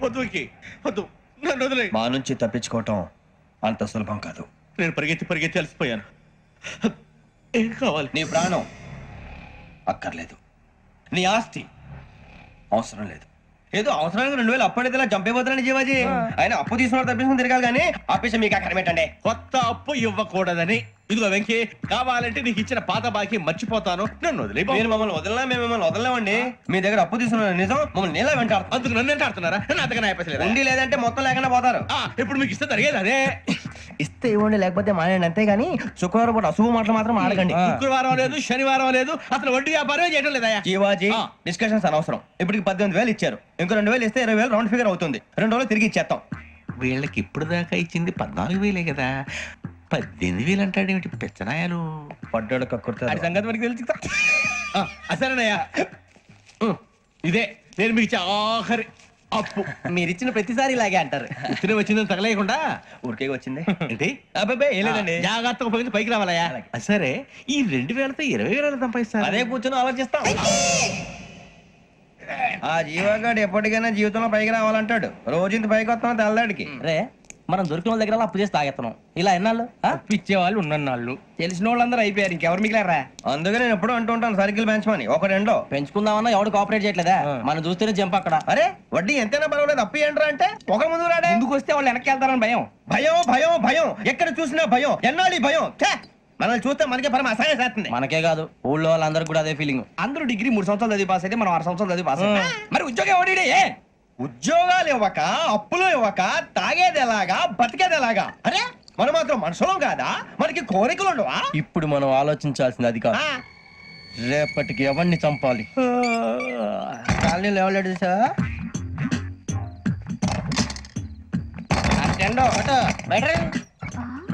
వద్దు వెంకీ, వద్దు, నన్ను వదిలే. మా నుంచి తప్పించుకోవటం అంత సులభం కాదు. నేను పరిగెత్తి అలసిపోయాను. ఏం కావాలి? నీ ప్రాణం అక్కర్లేదు, నీ ఆస్తి అవసరం లేదు. ఏదో అవసరానికి 2000 అప్పటిలా చంపేపోతున్నాను జీవాజీ. ఆయన అప్పు తీసుకున్న తప్పించుకుని తిరగాలి కానీ ఆపేసి మీకు అక్కడ పెట్టండి. కొత్త అప్పు ఇవ్వకూడదని. ఇదిగో వెంకీ, కావాలంటే నీకు ఇచ్చిన పాత బాకీ మర్చిపోతాను, నన్ను వదిలే. మీరు మమ్మల్ని వదలనా? మేము మిమ్మల్ని వదలలేమండి. మీ దగ్గర అప్పు తీసుకున్న నిజం మమ్మల్ని నీలా వెంటాడుతుంది. అందుకు నన్ను ఎంత ఆడుతున్నారా? నన్ను అంతగా అయిపోలేదు. ఉండి లేదంటే మొత్తం లేకుండా పోతారు. ఇప్పుడు మీకు ఇస్తే జరిగేది అదే. ఇస్తే ఇవ్వండి, లేకపోతే మానేయండి, అంతేగాని శుక్రవారం పూట అశుభ మాటలు మాత్రం ఆడకండి. శుక్రవారం లేదు, శనివారం లేదు, అసలు వడ్డీ వ్యాపారం చేయడం లేదా? జీవాజీ డిస్కషన్స్ అనవసరం. ఇప్పటికి 18,000 ఇచ్చారు, ఇంకో 2,000 ఇస్తే 20,000 రౌండ్ ఫిగర్ అవుతుంది. 2 రోజులు తిరిగి ఇచ్చేస్తాం. వీళ్ళకి ఇప్పుడు దాకా ఇచ్చింది 14,000 కదా, 18,000 అంటాడేమిటి పెచ్చనాయాలు? పడ్డాడు కక్కుర్తాడు. సంగతి మనకి తెలుసు. సరేనయ్యా, ఇదే నేను మీకు ఇచ్చే ఆఖరి అప్పు. మీరు ఇచ్చిన ప్రతిసారి ఇలాగే అంటారు. ఇచ్చిన వచ్చిందని తగలేయకుండా ఊరికే వచ్చింది ఏంటి? అబ్బాయి ఏం లేదండి. జాగ్రత్తగా ఉపయోగించి పైకి రావాలయ్యా. సరే, ఈ 2,000తో 20,000 సంపాదిస్తారు. అదే కూర్చొని ఆలోచిస్తాం. ఆ జీవగాడు ఎప్పటికైనా జీవితంలో పైకి రావాలంటాడు. రోజు ఇంత పైకి వస్తాం తెల్లడికి. రే, మనం దొరికిన వాళ్ళ దగ్గర అప్పు చేసి తాగెత్తనం. ఇలా ఎన్నాళ్ళు ఇచ్చే వాళ్ళు ఉన్నన్నాళ్ళు తెలిసిన వాళ్ళందరూ అయిపోయారు, ఇంకెవరు మిగిలారా? అందుకే నేను ఎప్పుడు అంటూ ఉంటాను సర్కిల్ బెంచ్ మని ఒక రెండో పెంచుకుందామన్నా ఎవడు కోఆపరేట్ చేయట్లేదా? మనం చూస్తేనే జంప్ అక్కడ. అరే వడ్డీ ఎంతైనా పర్వాలేదు, అప్పు ఏంట్రా అంటే ఒక ముందు రాడే. ముందుకు వస్తే వాళ్ళు వెనక్కి వెళ్తారని భయం. భయం భయం భయం, ఎక్కడ చూసినా భయం. ఎన్నాళ్ళు భయం? మనల్ని చూస్తే మనకే పరమ అసహాయం చేస్తుంది. మనకే కాదు, ఊళ్ళో వాళ్ళందరికీ కూడా అదే ఫీలింగ్. అందరూ డిగ్రీ 3 సంవత్సరాలు చదివి పాస్ అయితే మనం 6 సంవత్సరాలు చదివి పాస్ అయ్యాం. మరి ఉద్యోగం ఎవడి? ఉద్యోగాలు ఇవ్వక, అప్పులు ఇవ్వక, తాగేది ఎలాగా, బతికేది ఎలాగా? అరే మనం మాత్రం మనుషులం కాదా? మనకి కోరికలు ఉండవా? ఇప్పుడు మనం ఆలోచించాల్సింది అది కాదు, రేపటికి ఎవరిని చంపాలి. కాలనీలో ఎవరు సార్?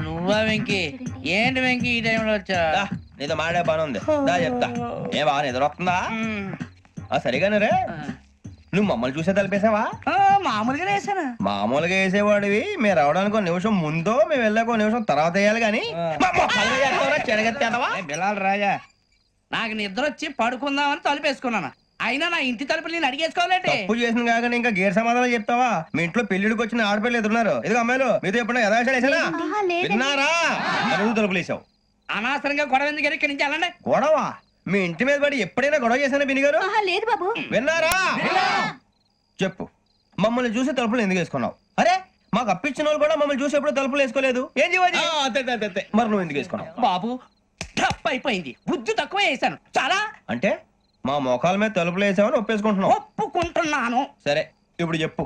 నువ్వా వెంకీ? ఏంటి వెంకీ ఈ టైంలో వచ్చా? నీతో మాడే పని ఉంది, దా చెప్తా. ఏ బాగా నిద్రొస్తుందా? సరిగానే రే, నువ్వు మమ్మల్ని చూసే తలిపేసావా? మామూలుగానే వేసాను. మామూలుగా వేసేవాడివి. మీరు రావడానికి 1 నిమిషం ముందో, మేము వెళ్ళాక 1 నిమిషం తర్వాత వేయాలి కానీ బిలాల్ రాజా, నాకు నిద్ర వచ్చి పడుకుందామని తలుపేసుకున్నాను. అయినా నా ఇంటి తలుపులు నేను అడిగేసుకోవాలంటే తప్పు చేసిన కాక ఇంకా గేర్ సమాధానం చెప్తావా? మీ ఇంట్లో పెళ్లిడికి వచ్చిన ఆడపిల్లలు ఎదురున్నారు. ఇదిగో అమ్మాయిలు, మీతో ఎప్పుడైనా యథాశాలు వేసానా? విన్నారా? అడుగు తలుపులు వేసావు. అనవసరంగా గొడవ ఎందుకు ఇక్కడి నుంచి వెళ్ళండి. గొడవ? మీ ఇంటి మీద పడి ఎప్పుడైనా గొడవ చేశానా బిని గారు? లేదు బాబు. విన్నారా? చెప్పు, మమ్మల్ని చూసి తలుపులు ఎందుకు వేసుకున్నావు? అరే మాకు అప్పించిన వాళ్ళు కూడా మమ్మల్ని చూసి ఎప్పుడు తలుపులు వేసుకోలేదు. ఏం చేయాలి? మరి నువ్వు ఎందుకు వేసుకున్నావు? బాబు టప్ అయిపోయింది, బుద్ధి తక్కువ వేసాను చాలా. అంటే మా మొఖాల మీద తలుపులు వేసామని ఒప్పేసుకుంటున్నావు? ఒప్పుకుంటున్నాను. సరే ఇప్పుడు చెప్పు,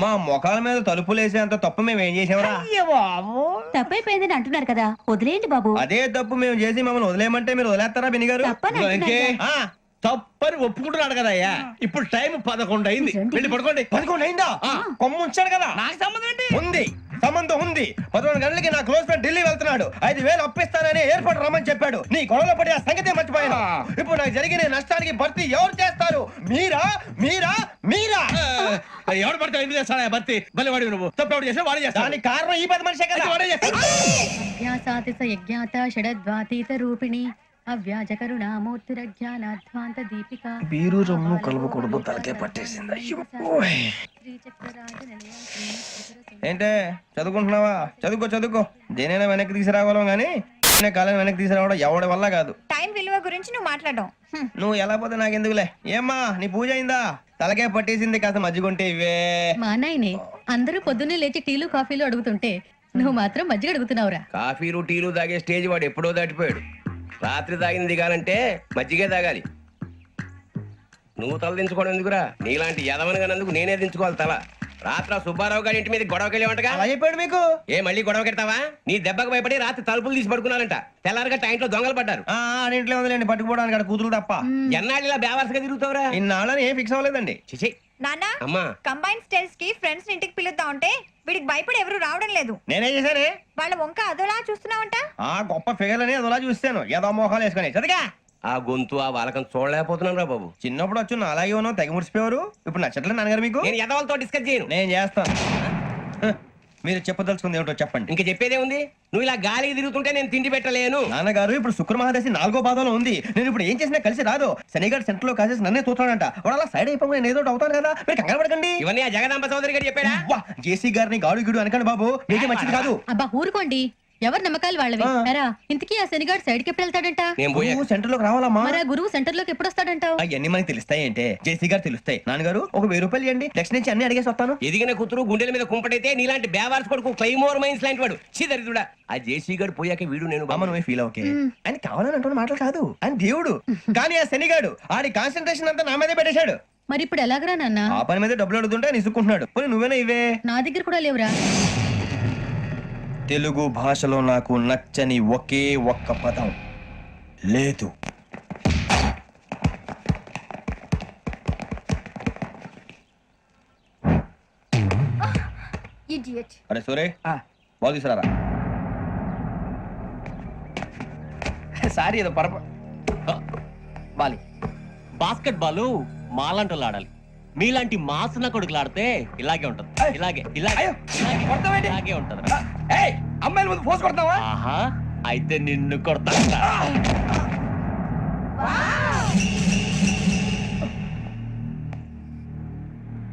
మా మొఖాల మీద తలుపులు వేసేంత తప్పు మేము ఏం చేసామరా? అయ్యో బాబు, తప్పైపోయిందని అంటున్నారు కదా, వదిలేయండి బాబు. అదే తప్పు మేము చేసి మమ్మల్ని వదిలేయమంటే మీరు వదిలేస్తారా బిని గారు? తప్పని ఒప్పుకుంటున్నాడు కదా అయ్యా. ఇప్పుడు టైం 11 అయింది, వెళ్ళి పడుకోండి. 11 అయిందా? కొమ్ము ఉంచాడు కదా. నాకు సంబంధం ఏంటి? ఉంది, సంబంధం ఉంది. 11 గంటలకి నా క్లోజ్ ఫ్రెండ్ ఢిల్లీ వెళ్తున్నాడు. 5,000 అప్పిస్తానని ఎయిర్పోర్ట్ రమ్మని చెప్పాడు. నీ గొడవలో పడి ఆ సంగతే మర్చిపోయాను. ఇప్పుడు నాకు జరిగిన నష్టానికి భర్తీ ఎవరు చేస్తారు? మీరా మీరా మీరా? ఎవడు పడితే ఎందుకు చేస్తాడా భర్తీ? మళ్ళీ వాడి నువ్వు తప్పు చేసా వాడే చేస్తా. దానికి కారణం ఈ 10 మనిషే కదా. వాడే చేస్తాడు. యజ్ఞాత షడద్వాతీత రూపిణి అవ్యాజ కరుణామూర్తిరజ్ఞానాధ్వాంత దీపిక. బీరు రమ్ము కలుపుకూడదు, తలకే పట్టేసింది. ఏంటే చదువుకుంటున్నావా? చదువుకో చదువుకో. దేనైనా వెనక్కి తీసుకురావాలం గానీ కాలం వెనక్కి తీసుకురావడం ఎవడి వల్ల కాదు. టైం విలువ గురించి నువ్వు మాట్లాడడం. నువ్వు ఎలా పోతే నాకెందుకులే. ఏమ్మా నీ పూజ అయిందా? తలకే పట్టేసింది, కాస్త మజ్జిగుంటే ఇవే. మా నాయనే అందరూ పొద్దున్నే లేచి టీలు కాఫీలు అడుగుతుంటే నువ్వు మాత్రం మజ్జిగ అడుగుతున్నావురా. కాఫీలు టీలు తాగే స్టేజ్ వాడు ఎప్పుడో దాటిపోయాడు. రాత్రి తాగింది దిగాలంటే మజ్జిగే తాగాలి. నువ్వు తల దించుకోవడం ఎందుకురా? నీలాంటి యదవనగానందుకు నేనే దించుకోవాలి తల. రాత్ర సుబ్బారావు గారి ఇంటి మీద గొడవకి వెళ్ళేవంటగా. అలా చెప్పాడు మీకు? ఏ మళ్ళీ గొడవ కెడతావా? నీ దెబ్బకు భయపడి రాత్రి తలుపులు తీసి పడుకున్నారంట. తెల్లారగా టైంట్లో దొంగలు పడ్డారు. ఇంట్లో ఉందిలేండి, పట్టుకుపోవడానికి అక్కడ కూతురు తప్ప. ఎన్నాళ్ళు ఇలా బేవర్స్గా తిరుగుతావురా? ఇన్నాళ్ళని ఏం ఫిక్స్ అవ్వలేదండి. చిచి నాన్న, అమ్మా, కంబైన్ స్టైల్స్ కి ఫ్రెండ్స్ ఇంటికి పిలుద్దాం అంటే వీడికి భయపడి ఎవరు రావడం లేదు. నేనేం చేశానే? వాళ్ళ వంక అదోలా చూస్తున్నావంట. గొప్ప ఫిగర్ అని అదోలా చూస్తాను. ఏదో మోహాలు వేసుకొని చదిగా. ఆ గొంతు ఆ వాలకం చూడలేకపోతున్నాను రా బాబు. చిన్నప్పుడు వచ్చి నా అలాగే ఉన్నావు, తెగ ముడిచిపోయారు. ఇప్పుడు నచ్చట్లేదు నాన్నగారు మీకు? నేను యదవలతో డిస్కస్ చేయను. నేను చేస్తాను. మీరు చెప్పదలుచుకుంది ఏమిటో చెప్పండి. ఇంకా చెప్పేదే ఉంది. నువ్వు ఇలా గాలికి తిరుగుతుంటే నేను తిండి పెట్టలేను. నాన్నగారు ఇప్పుడు శుక్ర మహాదశి 4వ పాదంలో ఉంది. నేను ఇప్పుడు ఏం చేసినా కలిసి రాదు. శనిగారు సెంటర్ లో కాసేసి నన్నే చూస్తాడంట. వాడు అలా సైడ్ అయిపోయి నేను ఏదో ఒకటి అవుతాను కదా, మీరు కంగారు పడకండి. ఇవన్నీ ఆ జగదాంబ చౌదరి గారు చెప్పాడా? జేసీ గారిని గాడు గిడు అనకండి బాబు, మీకే మంచిది కాదు. అబ్బా ఊరుకోండి, ఎవరి నమ్మకాలు వాళ్ళవి. ఎరా ఇంతకీ ఆ శనిగాడు సైడ్ కి ఎప్పుడు వెళ్తాడంట? నేను పోయా. నువ్వు సెంటర్ లోకి రావాలమ్మా. మరి ఆ గురువు సెంటర్ లోకి ఎప్పుడు వస్తాడంటావు? అవన్నీ మనకి తెలుస్తాయి అంటే జేసీ గారు తెలుస్తాయి. నాన్నగారు ఒక 1000 రూపాయలు ఇవ్వండి, నెక్స్ట్ నుంచి అన్ని అడిగేసి వస్తాను. ఎదిగిన కూతురు గుండెల మీద కుంపటైతే నీలాంటి బేవార్స్ కొడుకు క్లైమోర్ మైన్స్ లాంటి వాడు చీదరిదుడా. ఆ జేసీ గారు పోయాక వీడు నేను అమ్మ నువ్వే ఫీల్ ఓకే. ఆయన కావాలని అంటున్న మాటలు కాదు, ఆయన దేవుడు. కానీ ఆ శనిగాడు ఆడి కాన్సన్ట్రేషన్ అంతా నా మీదే పెట్టేశాడు. మరి ఇప్పుడు ఎలాగరా నాన్న? ఆ పని మీద డబ్బులు అడుగుతుంటే నిసుకుంటున్నాడు. పోనీ నువ్వేనా ఇవే? నా దగ్గర కూడా లేవురా. తెలుగు భాషలో నాకు నచ్చని ఒకే ఒక్క పదం లేదు. అరే సూరే, బాల్ తీసుకురారా. సారీ ఏదో పరప బాలి. బాస్కెట్ బాల్ మాలాంటి ఆడాలి. మీలాంటి మాసన కొడుకులు ఆడితే ఇలాగే ఉంటది. ఇలాగే ఇలాగే ఇలాగే ఉంటది. అమ్మాయిల ముందు ఫోర్స్ కొడతావా? ఆహా, అయితే నిన్ను కొడతా.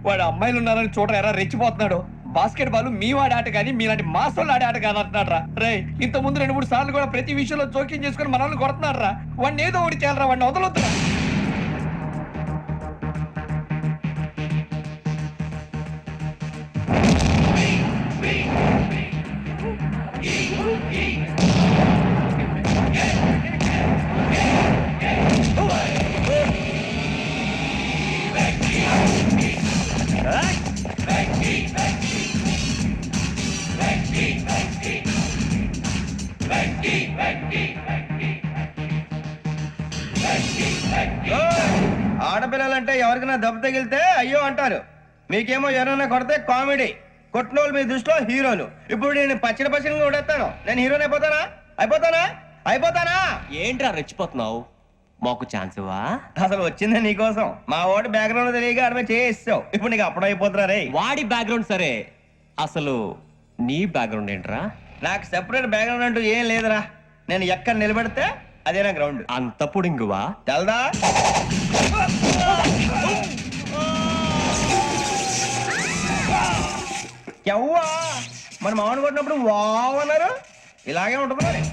వాడు అమ్మాయిలు ఉన్నారని చూడరా ఎరా రెచ్చిపోతున్నాడు. బాస్కెట్ బాల్ మీ వాడి ఆట కానీ మీలాంటి మాసోళ్ళు ఆడే ఆట కాదు అంటున్నాడు రా. రే ఇంత ముందు 2-3 సార్లు కూడా ప్రతి విషయంలో జోక్యం చేసుకుని మనల్ని కొడుతున్నాడు రా. వాడిని ఏదో ఒకటి చేయాలరా, వాడిని వదలొద్దురా. ఆడపిల్లలంటే ఎవరికైనా దెబ్బ తగిలితే అయ్యో అంటారు, మీకేమో ఎవరైనా కొడితే కామెడీ. కొట్టినోళ్ళు మీ దృష్టిలో హీరోలు. ఇప్పుడు నేను పచ్చడి కొడేస్తాను, నేను హీరోని అయిపోతానా? ఏంట్రా రెచ్చిపోతున్నావు? మాకు ఛాన్స్ ఇవ్వా? అసలు వచ్చిందే నీకోసం. మా ఓటు బ్యాక్గ్రౌండ్ తెలియక అడమే చేయిస్తావు. ఇప్పుడు నీకు అప్పుడు అయిపోతున్నా రే. వాడి బ్యాక్గ్రౌండ్ సరే, అసలు నీ బ్యాక్గ్రౌండ్ ఏంట్రా? నాకు సెపరేట్ బ్యాక్గ్రౌండ్ అంటూ ఏం లేదురా. నేను ఎక్కడ నిలబెడితే అదే నా గ్రౌండ్. అంత పుడింగువా? తెల్దా? ఎవ్వా మన మామిడి కొట్టినప్పుడు వావ్ అన్నారు, ఇలాగే ఉంటుంది మరి.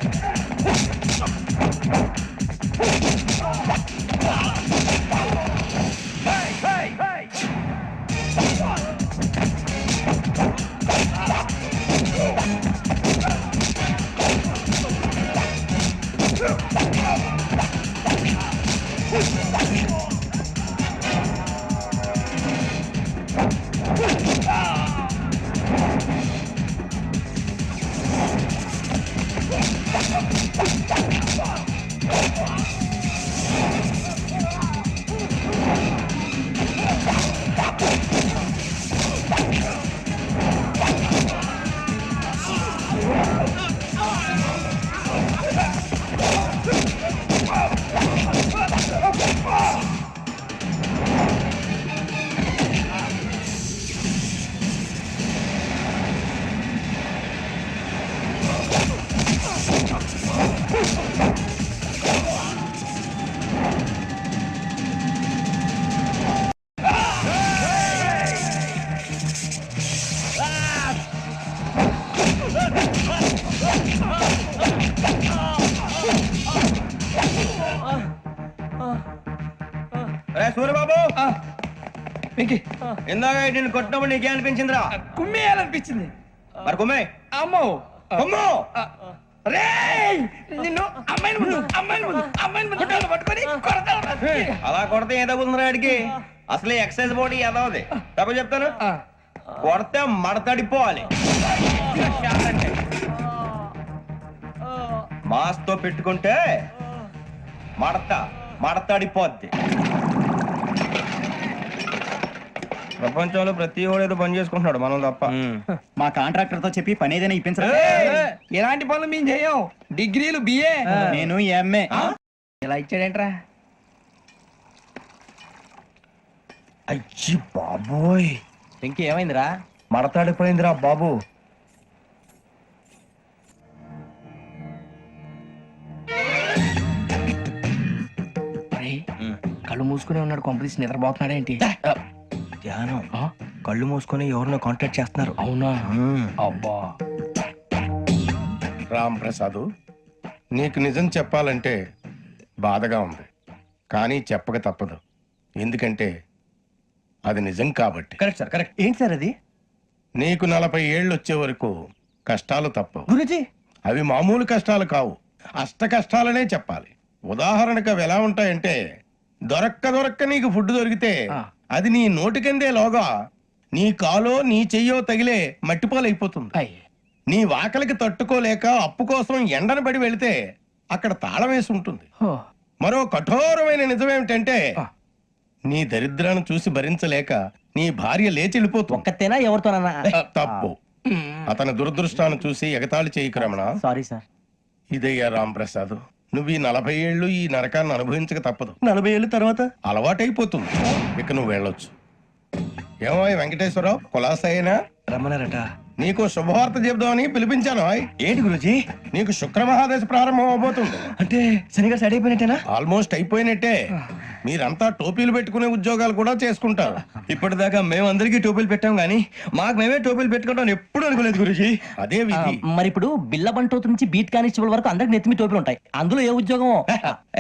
సూర్యబాబు, ఇందాక నేను కొట్టినప్పుడు నీకే అనిపించిందిరా? కుమ్మేయాలనిపించింది. మరి కుమ్మే. అమ్మో కుమ్ము. రేయ్ నిన్ను అమ్మాయిల ముందు పట్టుకొని కొడతాను. అలా కొడితే ఏ తగ్గుతుందిరా ఆడికి? అసలే ఎక్సర్సైజ్ బాడీ ఏదవుది. తప్ప చెప్తాను, కొడితే మడతడిపోవాలి. మాస్తో పెట్టుకుంటే మడతడిపోద్ది. ప్రపంచంలో ప్రతి వాడు ఏదో పని చేసుకుంటున్నాడు, మనం తప్ప. మా కాంట్రాక్టర్ తో చెప్పి పని ఏదైనా ఇప్పించరా? ఎలాంటి పనులు మేము చేయం. డిగ్రీలు బిఏ, నేను ఎంఏ. ఇలా ఇచ్చాడేంట్రా? అయ్యి బాబోయ్, ఇంకేమైందిరా? మడతాడిపోయిందిరా బాబు. మూసుకునే ఉన్నాడు, కొంపదీసి నిద్రపోతున్నాడు ఏంటి? ధ్యానం కళ్ళు మూసుకొని ఎవరినో కాంటాక్ట్ చేస్తున్నారు. అవునా? అబ్బా. రామ్ ప్రసాద్, నీకు నిజం చెప్పాలంటే బాధగా ఉంది, కానీ చెప్పక తప్పదు. ఎందుకంటే అది నిజం కాబట్టి. Correct sir, correct. ఏంటి సార్ అది? నీకు 40 ఏళ్ళు వచ్చే వరకు కష్టాలు తప్పవు. గురుజీ, అవి మామూలు కష్టాలు కావు, అష్ట కష్టాలనే చెప్పాలి. ఉదాహరణకు అవి ఎలా ఉంటాయంటే, దొరక్క నీకు ఫుడ్ దొరికితే అది నీ నోటికందే లోగా నీ కాలో నీ చెయ్యో తగిలే మట్టిపాలైపోతుంది. నీ వాకలికి తట్టుకోలేక అప్పు కోసం ఎండను పడి వెళితే అక్కడ తాళం వేసి ఉంటుంది. మరో కఠోరమైన నిజమేమిటంటే, నీ దరిద్రాన్ని చూసి భరించలేక నీ భార్య లేచి వెళ్ళిపోతుంది. ఒక్కతేనా ఎవరితోనన్నా? తప్పు. అతని దురదృష్టాన్ని చూసి ఎగతాళి చేయకు రమణ. Sorry sir. ఇదయ్యా రాంప్రసాద్, నువ్వు ఈ 40 ఏళ్ళు ఈ నరకాన్ని అనుభవించక తప్పదు. 40 ఏళ్ళ తర్వాత అలవాటైపోతుంది. ఇక నువ్వు వెళ్ళొచ్చు. ఏమో వెంకటేశ్వరరావు, కులాసైనా రమ్మన్నారట. నీకు శుభవార్త చెబుదామని పిలిపించాను. ఏంటి గురుజీ? నీకు శుక్రమహాదశ ప్రారంభం అవబోతుంది. అంటే శనిగా సెట్ అయిపోయినట్టేనా? ఆల్మోస్ట్ అయిపోయినట్టే. మీరంతా టోపీలు పెట్టుకునే ఉద్యోగాలు కూడా చేసుకుంటారు. ఇప్పటిదాకా మేమందరికీ టోపీలు పెట్టాం గానీ మాకు మేమే టోపీలు పెట్టుకుంటాం ఎప్పుడు అనుకోలేదు గురుజీ. అదే విధి. మరి ఇప్పుడు బిల్ల బంటోతు నుంచి బీట్ కానిస్టేబుల్ వరకు అందరికి నెత్తిమి టోపీలు ఉంటాయి. అందులో ఏ ఉద్యోగం?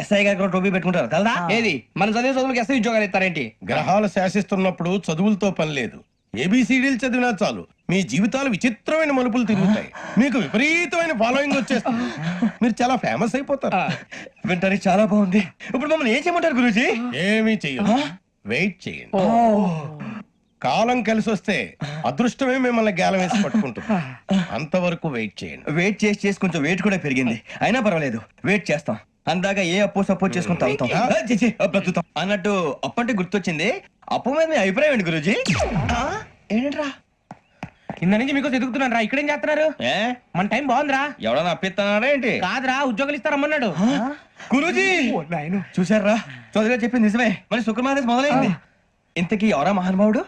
ఎస్ఐ గారు కూడా టోపీ పెట్టుకుంటారు కదా? ఏది మన చదివే చదువులకు ఎస్ఐ ఉద్యోగాలు ఇస్తారేంటి? గ్రహాలు శాసిస్తున్నప్పుడు చదువులతో పని లేదు. ఏబిసిడీలు చదివినా చాలు మీ జీవితాలు విచిత్రమైన మలుపులు తిరుగుతాయి. మీకు విపరీతమైన ఫాలోయింగ్ వచ్చేస్తుంది. మీరు చాలా ఫేమస్ అయిపోతారు. వింటానికి చాలా బాగుంది. ఇప్పుడు మమ్మల్ని ఏం చేయమంటారు గురూజీ? ఏమీ చెయ్యదు, వెయిట్ చేయండి. కాలం కలిసి వస్తే అదృష్టమే మిమ్మల్ని గేలం వేసి పట్టుకుంటుంది. అంతవరకు వెయిట్ చేయండి. వెయిట్ చేసి కొంచెం వెయిట్ కూడా పెరిగింది. అయినా పర్వాలేదు, వెయిట్ చేస్తాం. అందాక ఏ అప్పు సపోర్ట్ చేసుకుని తాగుతాం. బ్రతుకుతాం అన్నట్టు అప్పు అంటే గుర్తొచ్చింది. అప్పు మీద మీ అభిప్రాయం ఏంటి గురూజీ? ఏంటరా కింద నుంచి మీకు ఎదుగుతున్నాను రా. ఇక్కడేం చేస్తున్నారు? మన టైం బాగుందిరా. ఎవడన్నా అప్పిస్తున్నారా ఏంటి? కాదురా, ఉద్యోగాలు ఇస్తారమ్మన్నాడు. గురూజీ చూసారా, చౌదరిగా చెప్పింది నిజమే. మరి శుక్రమాదేశ్ మొదలైంది. ఇంతకీ ఎవరా మహానుభావుడు?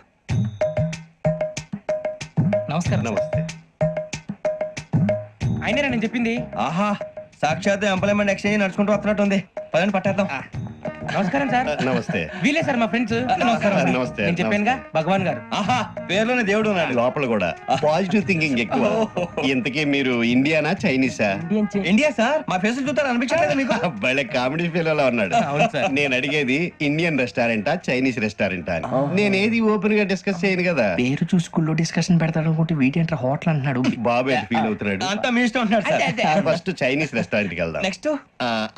నమస్కారం. నమస్తే. అయినరా నేను చెప్పింది? ఆహా, సాక్షాత్ ఎంప్లాయ్మెంట్ ఎక్స్చేంజ్ నడుచుకుంటూ వస్తున్నట్టు ఉంది. పదండి పట్టేద్దాం. నమస్కారం సార్. నమస్తే. వీలే సార్ మా ఫ్రెండ్స్. నమస్కారం. నమస్తే. నేను చెప్పానుగా, భగవాన్ గారు. ఆహా, పేర్లోనే దేవుడు ఉన్నాడు. లోపల కూడా పాజిటివ్ థింకింగ్ ఎక్కువ. ఇంతకీ మీరు ఇండియానా చైనీసా? India sir. మా ఫేసులు చూస్తారు అనిపించలేదు మీకు? భలే కామెడీ ఫీల్ అలా ఉన్నాడు. నేను అడిగేది ఇండియన్ రెస్టారెంటా చైనీస్ రెస్టారెంటా అని. నేను ఏది ఓపెన్ గా డిస్కస్ చేయను కదా. పేరు చూసి స్కూల్లో డిస్కషన్ పెడతాడు అనుకుంటే వీటేంట్రా హోటల్ అంటున్నాడు. బాబు ఎట్ ఫీల్ అవుతున్నాడు. అంతా మీ ఇష్టం ఉంటున్నారు సార్. ఫస్ట్ చైనీస్ రెస్టారెంట్ కి వెళ్దాం. నెక్స్ట్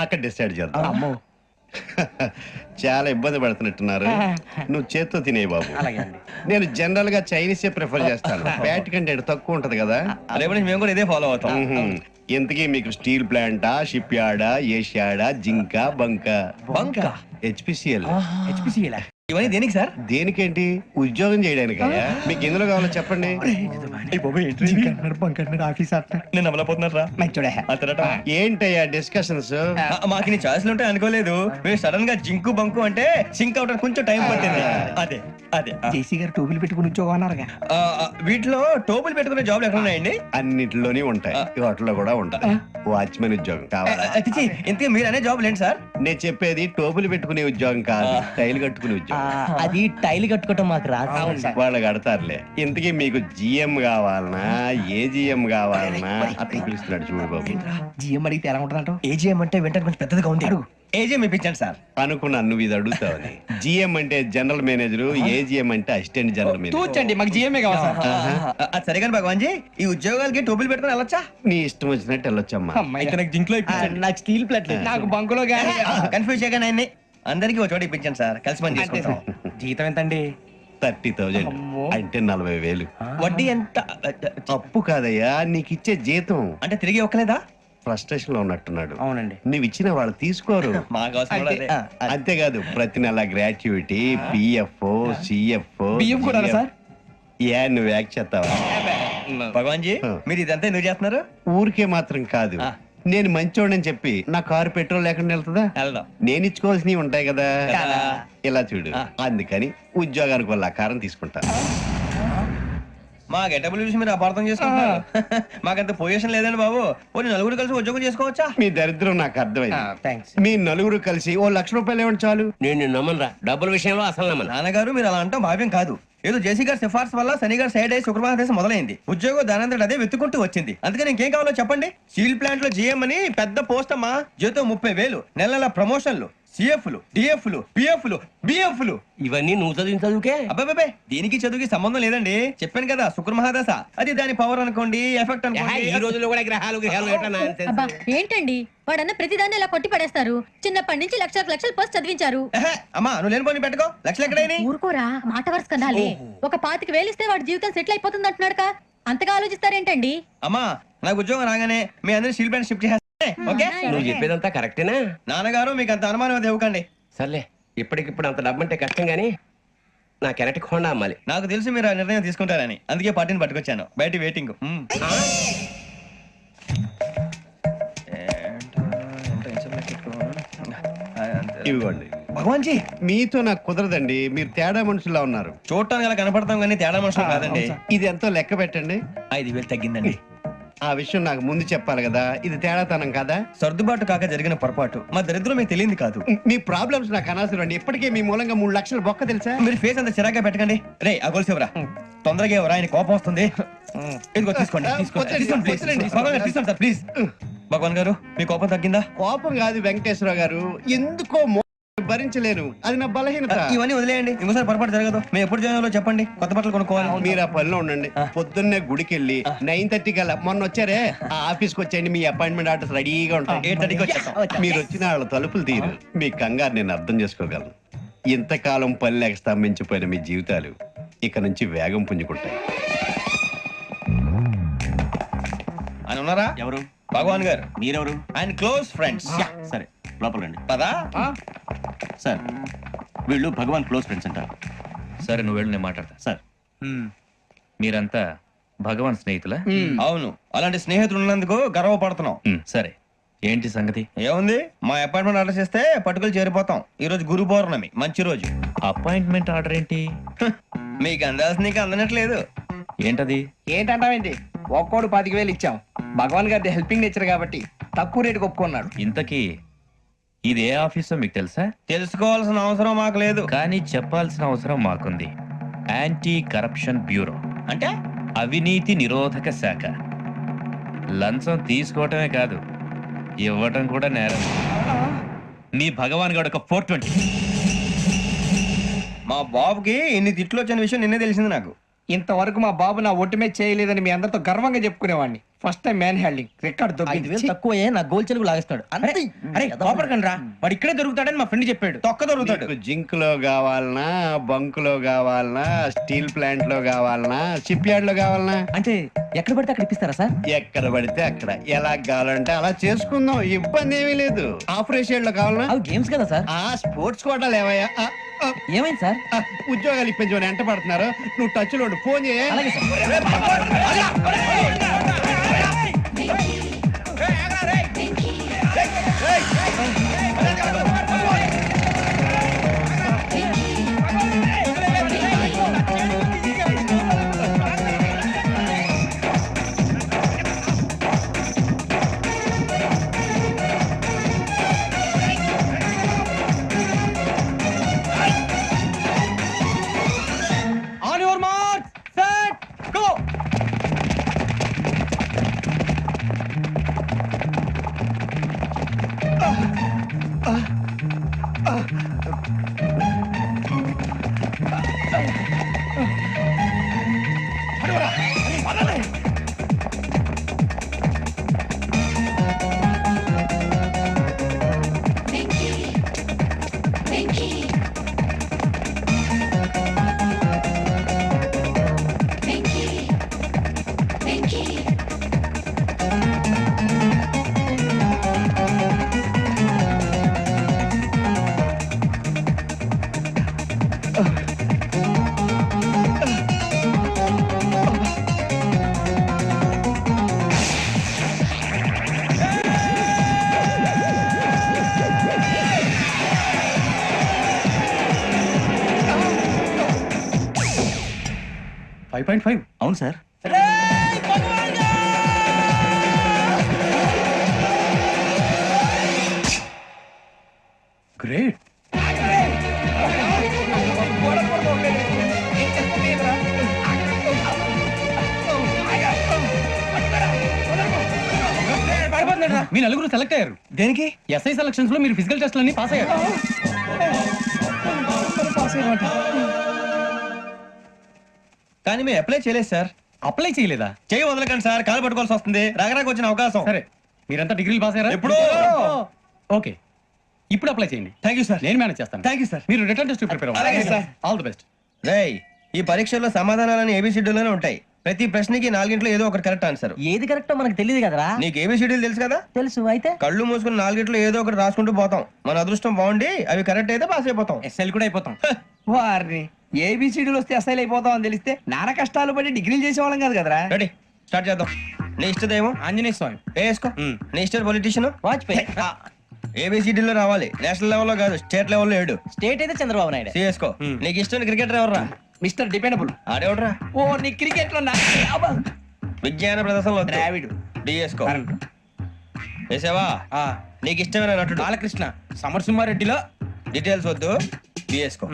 అక్కడ డిసైడ్ చేద్దాం. చాలా ఇబ్బంది పడుతున్నట్టున్నారు. నువ్వు చేత్తో తినే బాబు. నేను జనరల్ గా చైనీసే ప్రిఫర్ చేస్తాను. ఫ్యాట్ కంటెంట్ తక్కువ ఉంటది కదా. రేపు నుంచి మేము కూడా ఇదే ఫాలో అవుతాం. ఇంతకీ మీకు స్టీల్ ప్లాంటా, షిప్ యార్డా, ఏషియాడా, జింక, బంక? హెచ్పిసిఎల్. ఇవన్నీ దేనికి సార్? దేనికేంటి? ఉద్యోగం చేయడానికి. మీకు ఎందులో కావాలో చెప్పండి. నేను అమలపోతున్నారా? ఏంటయ్యా డిస్కషన్స్? మాకు నీ ఛాయిస్లు ఉంటాయి అనుకోలేదు. మీరు సడన్ గా జింకు బంకు అంటే సింక్ అవడానికి కొంచెం టైం పట్టింది. అదే అదే జేసీ గారు టోపీలు పెట్టుకుని ఉద్యోగం అన్నారుగా. వీటిలో టోపులు పెట్టుకునే జాబ్లు ఎక్కడ ఉన్నాయండి? అన్నిటిలోనే ఉంటాయి. వాటిలో కూడా ఉంటాయి. వాచ్మెన్ ఉద్యోగం కావాలా? ఇంతకీ మీరు అనే జాబ్ ఏంటి సార్? నేను చెప్పేది టోపులు పెట్టుకునే ఉద్యోగం కాదు, టైల్ కట్టుకునే ఉద్యోగం. అది టైల్ కట్టుకోవటం మాకు రాదు. వాళ్ళు కడతారులే. ఇంతకీ మీకు జిఎం కావాలనా, ఏజిఎం కావాలనా? అతను పిలుస్తున్నాడు చూడు బాబు. జిఎం అడిగితే ఎలా ఉంటుందంట? ఏజీఎం అంటే వెంటనే కొంచెం పెద్దదిగా ఉంది. ఏజీఎం ఇప్పించండి సార్. అనుకున్నాను నువ్వు ఇది అడుగుతావని. జిఎం అంటే జనరల్ మేనేజర్, ఏజిఎం అంటే అసిస్టెంట్ జనరల్ మేనేజర్. తూచండి, మాకు జిఎంఏ కావాలి సార్. అది సరే కానీ భగవాన్ జీ, ఈ ఉద్యోగాలకి టోపులు పెట్టుకుని వెళ్ళొచ్చా? నీ ఇష్టం వచ్చినట్టు వెళ్ళొచ్చమ్మా. అయితే నాకు జింక్లో నాకు స్టీల్ ప్లేట్ నాకు బంకులో గానీ. కన్ఫ్యూజ్ చేయగానే ఆయన్ని అందరికీ ఒక చోట ఇప్పించండి సార్. కలిసి పని చేసుకుంటాం. జీతం ఎంతండి? 30,000 అంటే 40,000. వడ్డీ ఎంత? అప్పు కాదయ్యా, నీకు ఇచ్చే జీతం. అంటే తిరిగి ఒక్కలేదా? ఫ్రస్ట్రేషన్ లో ఉన్నట్టున్నాడు. అవునండి. నువ్వు ఇచ్చిన వాళ్ళు తీసుకోరు. మాకు అవసరం కూడా అదే. అంతేకాదు ప్రతి నెల గ్రాట్యుటీ, పిఎఫ్, సిఎఫ్. బియ్యం కూడా సార్? నువ్వు యాక్ట్ చేస్తావా? భగవాన్ జీ, మీరు ఇదంతా ఎందుకు చేస్తున్నారు? ఊరికే మాత్రం కాదు. నేను మంచోడని చెప్పి నా కారు పెట్రోల్ లేకుండా వెళ్తుందా? వెళ్దాం. నేను ఇచ్చుకోవాల్సినవి ఉంటాయి కదా. కదా. ఇలా చూడు. అందుకని ఉద్యోగానికి వాళ్ళ ఆకారం తీసుకుంటా. మా గెటబుల్ చూసి మీరు అపార్థం చేసుకుంటున్నారు. మాకంత పొజిషన్ లేదండి బాబు. పోనీ నలుగురు కలిసి ఉద్యోగం చేసుకోవచ్చా? మీ దరిద్రం నాకు అర్థమైంది. థ్యాంక్స్. మీ నలుగురు కలిసి ఓ ₹1,00,000 ఇవ్వండి చాలు. నేను నమ్మనరా, డబ్బుల విషయంలో అసలు నమ్మను. నాన్నగారు మీరు అలా అంటాం భావ్యం కాదు. ఏదో జేసీ గారి సిఫార్సు వల్ల శని గారు సైడ్ అయ్యి శుక్రవారం దేశం మొదలైంది. ఉద్యోగం దానంతటి అదే వెతుకుంటూ వచ్చింది. అందుకని ఇంకేం కావాలో చెప్పండి. స్టీల్ ప్లాంట్ లో జీఎం అని పెద్ద పోస్ట్ అమ్మా. జీతం 30,000, నెల నెల ప్రమోషన్లు, సిఎఫ్లు, డిఎఫ్లు, పిఎఫ్లు, బిఎఫ్లు. ఇవన్నీ నువ్వు చదివిన చదువుకే. అబ్బాబే దీనికి చదువుకి సంబంధం లేదండి. చెప్పాను కదా శుక్ర మహాదశ. అది దాని పవర్ అనుకోండి, ఎఫెక్ట్ ఈ అనుకోండి. రోజుల్లో కూడా గ్రహాలు ఏటా nonsense. అబ్బా ఏంటండి వాడన్న ప్రతిదాన్ని ఇలా కొట్టి పడేస్తారు. చిన్నప్పటి నుంచి లక్షలు పోస్ట్ చదివించారు. అమ్మా నువ్వు లేని పోనీ పెట్టుకో. లక్షలు ఎక్కడైనా ఊరుకోరా, మాట వరుస కదాలే. ఒక 25,000 ఇస్తే వాడి జీవితం సెటిల్ అయిపోతుంది అంటున్నాడుగా. అంతగా ఆలోచిస్తారేంటండి? అమ్మా నాకు ఉద్యోగం రాగానే మీ అందరి స్టీల్ ప్లాంట్ షిఫ్ట్ చేస్తే ఓకే. నువ్వు చెప్పేదంతా కరెక్టేనా? నాన్నగారు మీకు అంత అనుమానం అది ఇవ్వకండి. సర్లే, ఇప్పటికిప్పుడు అంత డబ్బు అంటే కష్టం గానీ నా కెనటిక్ హోండా అమ్మాలి. నాకు తెలుసు మీరు ఆ నిర్ణయం తీసుకుంటారని, అందుకే పార్టీని పట్టుకొచ్చాను. బయట వెయిటింగ్. ఇవ్వండి. భగవాన్ జీ మీతో నాకు కుదరదండి. మీరు తేడా మనుషుల్లా ఉన్నారు. చూడటానికి అలా కనపడతాం కానీ తేడా మనుషులు కాదండి. ఇది ఎంతో లెక్క పెట్టండి. 5,000 తగ్గిందండి. ఆ విషయం నాకు ముందు చెప్పాలి కదా. ఇది తేడాతనం కదా. సర్దుబాటు కాక జరిగిన పొరపాటు. మా దరిద్రం మీకు తెలియంది కాదు. మీ ప్రాబ్లమ్స్ నాకు అనవసరం అండి. ఇప్పటికే మీ మూలంగా 3 లక్షలు బొక్క తెలుసా. మీరు ఫేస్ అంత చిరాగ్గా పెట్టకండి. రే ఆ గొలుసు ఎవరా? తొందరగా ఎవరా? ఆయన కోపం వస్తుంది. ఇదిగో తీసుకోండి. తీసుకోండి ప్లీజ్. భగవాన్ గారు తీసుకోండి సార్ ప్లీజ్. భగవాన్ గారు మీ కోపం తగ్గిందా? కోపం కాదు వెంకటేశ్వర గారు, ఎందుకో భరించలేను. అది నా బలహీనత. ఇవన్నీ వదిలేయండి. ఇంకోసారి పొరపాటు జరగదు. మేము ఎప్పుడు జాయిన్ చెప్పండి. కొత్త బట్టలు కొనుక్కోవాలి. మీరు ఆ పనిలో ఉండండి. పొద్దున్నే గుడికి వెళ్ళి 9:30 కల్లా మొన్న వచ్చారే ఆ ఆఫీస్కి వచ్చేయండి. మీ అపాయింట్మెంట్ ఆర్డర్స్ రెడీగా ఉంటాయి. 8:30కి వచ్చేస్తాం. మీరు వచ్చిన వాళ్ళ తలుపులు తీరు. మీ కంగారు నేను అర్థం చేసుకోగలను. ఇంతకాలం పని లేక స్తంభించిపోయిన మీ జీవితాలు ఇక నుంచి వేగం పుంజుకుంటాయి. ఆయన ఉన్నారా? ఎవరు? భగవాన్ గారు. మీరెవరు? ఆయన క్లోజ్ ఫ్రెండ్స్. సరే లోపల రండి. పదా సార్ వీళ్ళు భగవాన్ క్లోజ్ ఫ్రెండ్స్ అంటారు. సరే నువ్వు వెళ్ళు, నేను మాట్లాడతా. సార్ మీరంతా భగవాన్ స్నేహితులా? అవును. అలాంటి స్నేహితులు ఉన్నందుకు గర్వపడుతున్నాం. సరే ఏంటి సంగతి? ఏముంది, మా అపాయింట్మెంట్ ఆర్డర్ చేస్తే పట్టుకులు చేరిపోతాం. ఈ రోజు గురు పౌర్ణమి, మంచి రోజు. అపాయింట్మెంట్ ఆర్డర్ ఏంటి? మీకు అందాల్సిన నీకు అందనట్లేదు. ఏంటది? ఏంటంటావేంటి? ఒక్కోడు 25,000 ఇచ్చాం. భగవాన్ గారి హెల్పింగ్ నేచర్ కాబట్టి తక్కువ రేటుకి ఒప్పుకున్నాడు. ఇంతకీ ఇది ఏ ఆఫీసో మీకు తెలుసా? తెలుసుకోవాల్సిన అవసరం మాకు లేదు, కానీ చెప్పాల్సిన అవసరం మాకుంది. యాంటీ కరప్షన్ బ్యూరో అంటే అవినీతి నిరోధక శాఖ. లంచం తీసుకోవటమే కాదు, ఇవ్వటం కూడా నేరం. మీ భగవాన్ గారు ఒక 420. మా బాబుకి ఇన్ని తిట్లు వచ్చిన విషయం నిన్నే తెలిసింది నాకు. ఇంతవరకు మా బాబు నా ఒట్టుమే చేయలేదని మీ అందరితో గర్వంగా చెప్పుకునేవాడిని. ఫస్ట్ టైం మ్యాన్ హ్యాండింగ్ రికార్డ్ 5,000 తక్కువ నా గోల్ చెలుగు లాగేస్తాడు. అరే కోపడకండి రా, వాడు ఇక్కడే దొరుకుతాడని మా ఫ్రెండ్ చెప్పాడు. తొక్క దొరుకుతాడు. మీకు జింక్ లో కావాలనా, బంక్ లో కావాలనా, స్టీల్ ప్లాంట్ లో కావాలనా, షిప్ యార్డ్ లో కావాలనా? అంటే ఎక్కడ పడితే అక్కడ ఇప్పిస్తారా సార్? ఎక్కడ పడితే అక్కడ, ఎలా కావాలంటే అలా చేసుకుందాం. ఇబ్బంది ఏమీ లేదు. ఆపరేషన్ లో కావాలనా? అవి గేమ్స్ కదా సార్. ఆ స్పోర్ట్స్ కోటా లేవయ్యా. ఏమైంది సార్? ఉద్యోగాలు ఇప్పించమని ఎంట పడుతున్నారు. నువ్వు టచ్ లో ఫోన్ చేయ. అలాగే sir. On your mark set go. అవును సార్. గ్రేట్. మీ నలుగురు సెలెక్ట్ అయ్యారు. దేనికి? ఎస్ఐ సెలక్షన్స్ లో మీరు ఫిజికల్ టెస్ట్ అన్ని పాస్ అయ్యారు. కానీ మేము అప్లై చేయలేదు సార్. అప్లై చేయలేదా? చేయి వదలకండి సార్, కాలు పట్టుకోవాల్సి వస్తుంది. రాగరాకు వచ్చిన అవకాశం. సరే, మీరంతా డిగ్రీలు పాస్ అయ్యారా? ఎప్పుడో. ఓకే, ఇప్పుడు అప్లై చేయండి. Thank you sir. నేను మేనేజ్ చేస్తాను. Thank you sir. మీరు రిటర్న్ టెస్ట్ ప్రిపేర్ అలాగే సార్. All the best. రేయ్, ఈ పరీక్షల్లో సమాధానాలని ఏబిసిడ్యూల్లోనే ఉంటాయి. ప్రతి ప్రశ్నకి 4 ఏదో ఒకటి కరెక్ట్ ఆన్సర్. ఏది కరెక్టో మనకు తెలియదు కదరా. నీకు ఏబిసిడ్యూల్ తెలుసు కదా? తెలుసు. అయితే కళ్ళు మూసుకుని 4 ఏదో ఒకటి రాసుకుంటూ పోతాం. మన అదృష్టం బాగుండి అవి కరెక్ట్ అయితే పాస్ అయిపోతాం. ఎస్ఎల్ కూడా అయిపోతాం. వారిని ఏబిసిడీలు వస్తే అసైల్ అయిపోతాం అని తెలిస్తే నాన్న కష్టాలు పడి డిగ్రీలు చేసేవాళ్ళం కాదు కదరా. రెడీ, స్టార్ట్ చేద్దాం. నీ ఇష్టదేమో ఆంజనేయ స్వామి. వేసుకో. నీ ఇష్ట పొలిటీషియన్ వాజ్పేయి. ఏబిసిడీలో రావాలి. నేషనల్ లెవెల్లో కాదు, స్టేట్ లెవెల్లో 7. స్టేట్ అయితే చంద్రబాబు నాయుడు. సిఎస్కో. నీకు ఇష్టం క్రికెటర్ ఎవర్రా? Mister dependable. ఆడేవడరా? ఓ నీ క్రికెట్ లో విజ్ఞాన ప్రదర్శనలో ద్రావిడు. డిఎస్కో. వేసావా? నీకు ఇష్టమైన నటుడు? బాలకృష్ణ. సమర్సింహారెడ్డిలో డీటెయిల్స్ వద్దు, బిఎస్కో.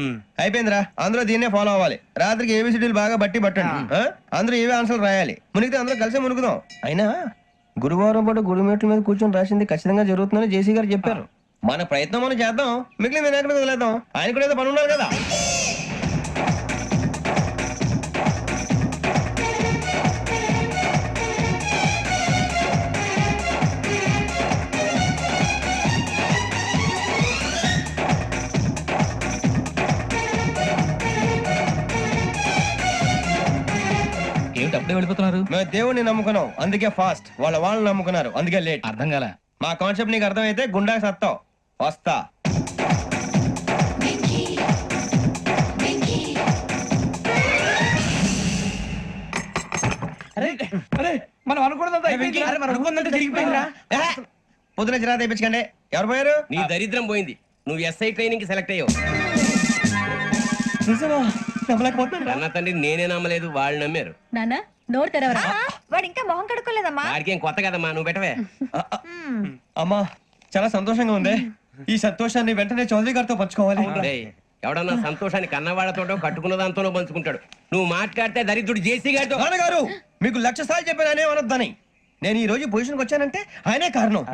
అయిపోయిందిరా. అందరూ దీన్నే ఫాలో అవ్వాలి. రాత్రికి ఏబిసిడీలు బాగా బట్టి పట్టండి. అందరూ ఏవే ఆన్సర్లు రాయాలి. మునిగితే అందరూ కలిసి మునుగుదాం. అయినా గురువారం పాటు గురుమేట్ల మీద కూర్చొని రాసింది ఖచ్చితంగా జరుగుతుందని జేసీ గారు చెప్పారు. మన ప్రయత్నం మనం చేద్దాం, మిగిలిన వినాయకుడి మీద వదిలేద్దాం. ఆయన కూడా ఏదో పని ఉండాలి కదా. ఏమిటి అప్పుడే వెళ్ళిపోతున్నారు? మేము దేవుడిని నమ్ముకున్నాం, అందుకే ఫాస్ట్. వాళ్ళని నమ్ముకున్నారు, అందుకే లేట్. అర్థం కాల. మా కాన్సెప్ట్ నీకు అర్థమైతే గుండా సత్తావు. వస్తా. అరే మనం అనుకున్నదంతా అయిపోయిందిరా. పొద్దున చిరా తెప్పించకండి. ఎవరు పోయారు? నీ దరిద్రం పోయింది. నువ్వు ఎస్ఐ ట్రైనింగ్ కి సెలెక్ట్ అయ్యావు. అన్న తండ్రి నేనే నమ్మలేదు, వాళ్ళు నమ్మారు. నాన్న నోరు తెరవరా. వాడు ఇంకా మొహం కడుక్కోలేదమ్మా. వాడికి ఏం కొత్త కదమ్మా, నువ్వు పెట్టవే. అమ్మా, చాలా సంతోషంగా ఉంది. ఈ సంతోషాన్ని వెంటనే చౌదరి గారితో పంచుకోవాలి. డేయ్, ఎవడన్నా సంతోషాన్ని కన్నవాళ్లతోటో కట్టుకున్న దాంతోనో పంచుకుంటాడు. నువ్వు మాట్లాడితే దరిద్రుడు జేసీ గారితో. నాన్నగారు, మీకు 1,00,000 సార్లు చెప్పాననే అనొద్దని. నేను ఈ రోజు పొజిషన్కి వచ్చానంటే ఆయనే కారణం.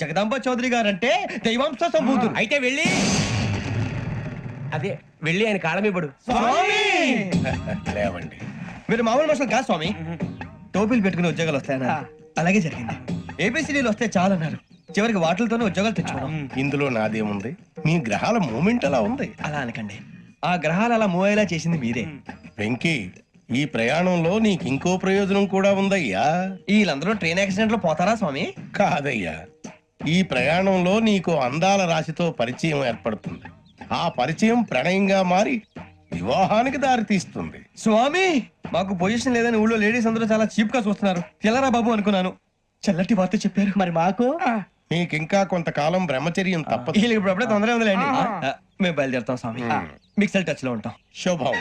జగదాంబ చౌదరి గారు అంటే దైవాంశ సంభూతుడు. అయితే వెళ్ళి అదే వెళ్ళి ఆయన కాళమివ్వడు. లేవండి. మీరు మామూలు మనుషులు కాదు స్వామి. టోపీలు పెట్టుకుని ఉద్యోగాలు వస్తాయన్నారు, అలాగే జరిగింది. ఏబిసిడీలు వస్తే చాలన్నారు, చివరికి వాటిలతోనే ఉద్యోగాలు తెచ్చుకున్నాం. ఇందులో నాదేముంది? మీ గ్రహాల మూమెంట్ అలా ఉంది. అలా అనకండి, ఆ గ్రహాలు అలా మూవ్ అయ్యేలా చేసింది మీరే. వెంకీ, ఈ ప్రయాణంలో నీకు ఇంకో ప్రయోజనం కూడా ఉందయ్యా. వీళ్ళందరూ ట్రైన్ యాక్సిడెంట్ లో పోతారా స్వామి? కాదయ్యా, ఈ ప్రయాణంలో నీకు అందాల రాశితో పరిచయం ఏర్పడుతుంది. ఆ పరిచయం ప్రణయంగా మారి వివాహానికి దారితీస్తుంది. స్వామి, మాకు పొజిషన్ లేదని ఊళ్ళో లేడీస్ అందరూ చాలా చీప్ గా చూస్తున్నారు. తెల్లరా బాబు అనుకున్నాను, చల్లటి వార్త చెప్పారు. మరి మాకు నీకింకా కొంతకాలం బ్రహ్మచర్యం తప్పదు. వీళ్ళకి ఇప్పుడు అప్పుడే తొందరగా ఉందిలేండి. మేము బయలుదేరుతాం స్వామి. మిక్సెల్ టచ్ లో ఉంటాం. శుభం.